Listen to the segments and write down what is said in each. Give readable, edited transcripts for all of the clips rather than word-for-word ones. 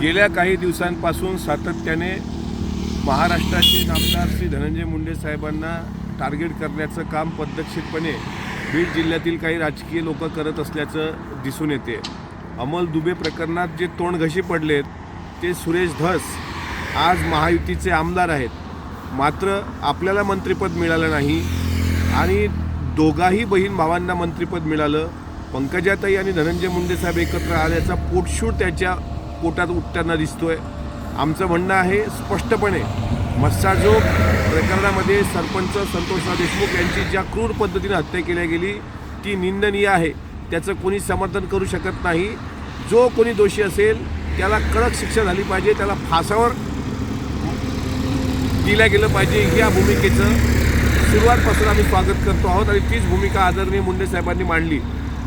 गेल्या काही दिवसांपासून सातत्याने महाराष्ट्राचे आमदार श्री धनंजय मुंडे साहेबांना टार्गेट करण्याचं काम पद्धतशीरपणे बीड जिल्ह्यातील काही राजकीय लोक करत असल्याचं दिसून येते। अमोल दुबे प्रकरणात जे तोंडघशी पडलेत ते सुरेश धस आज महायुतीचे आमदार आहेत, मात्र आपल्याला मंत्रिपद मिळालं नाही आणि दोघाही बहीण भावांना मंत्रिपद मिळालं। पंकजाताई आणि धनंजय मुंडे साहेब एकत्र आल्याचा पोटशूट त्याच्या पोटात उठताना दिसतोय। आमचं म्हणणं आहे स्पष्टपणे, मस्साजोग प्रकरणामध्ये सरपंच संतोषराव देशमुख यांची ज्या क्रूर पद्धतीने हत्या केली गेली ती निंदनीय आहे, त्याचं कोणी समर्थन करू शकत नाही। जो कोणी दोषी असेल त्याला कडक शिक्षा झाली पाहिजे, त्याला फासावर दिलं गेलं पाहिजे। या भूमिकेचं सुरुवातपासून आम्ही स्वागत करतो आहोत आणि तीच भूमिका आदरणीय मुंडे साहेबांनी मांडली।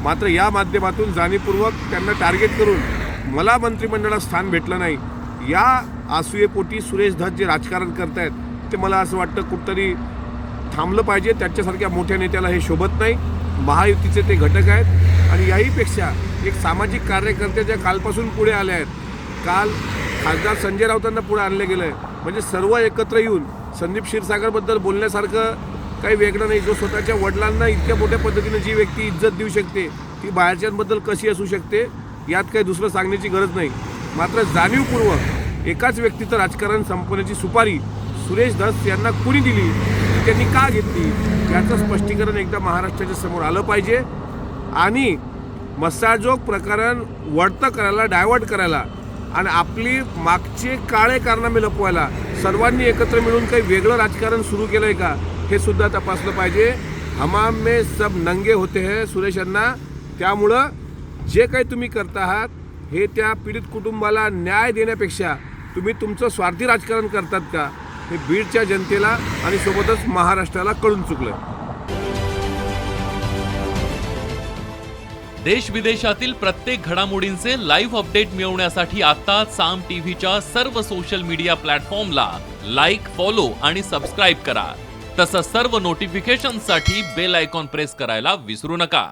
मात्र या माध्यमातून जाणीवपूर्वक त्यांना टार्गेट करून मला मंत्रिमंडळात स्थान भेटलं नाही या आसूयेपोटी सुरेश धस जे राजकारण करतायत ते मला असं वाटतं कुठंतरी थांबलं पाहिजे। त्याच्यासारख्या मोठ्या नेत्याला हे शोभत नाही। महायुतीचे ते घटक आहेत आणि याहीपेक्षा एक सामाजिक कार्यकर्ते ज्या कालपासून पुढे आले आहेत, काल खासदार संजय राऊतांना पुढे आणलं गेलं आहे, म्हणजे सर्व एकत्र येऊन संदीप क्षीरसागरबद्दल बोलण्यासारखं काही वेगळं नाही। जो स्वतःच्या वडिलांना इतक्या मोठ्या पद्धतीने जी व्यक्ती इज्जत देऊ शकते ती बाहेरच्यांबद्दल कशी असू शकते, यात काही दुसरं सांगण्याची गरज नाही। मात्र जाणीवपूर्वक एकाच व्यक्तीचं राजकारण संपवण्याची सुपारी सुरेश धस यांना कुणी दिली, त्यांनी का घेतली, याचं स्पष्टीकरण एकदा महाराष्ट्राच्या समोर आलं पाहिजे। आणि मस्साजोग प्रकरण वळतं करायला, डायव्हर्ट करायला आणि आपली मागचे काळे कारनामे लपवायला सर्वांनी एकत्र मिळून काही वेगळं राजकारण सुरू केलं आहे का हे सुद्धा तपासलं पाहिजे। हमाम में सब नंगे होते हैं सुरेश अण्णा, त्यामुळं जे काही तुम्ही करता आहात हे त्या पीडित कुटुंबाला न्याय देण्यापेक्षा तुम्ही तुमचं स्वार्थी राजकारण करतात का, हे बीडच्या जनतेला आणि सोबतच महाराष्ट्राला कळून चुकलं। देश विदेशातील प्रत्येक घडामोडींचे लाईव्ह अपडेट मिळवण्यासाठी आता साम टीव्हीच्या सर्व सोशल मीडिया प्लॅटफॉर्मला लाईक, फॉलो आणि सबस्क्राईब करा। तसंच सर्व नोटिफिकेशनसाठी बेल आयकॉन प्रेस करायला विसरू नका।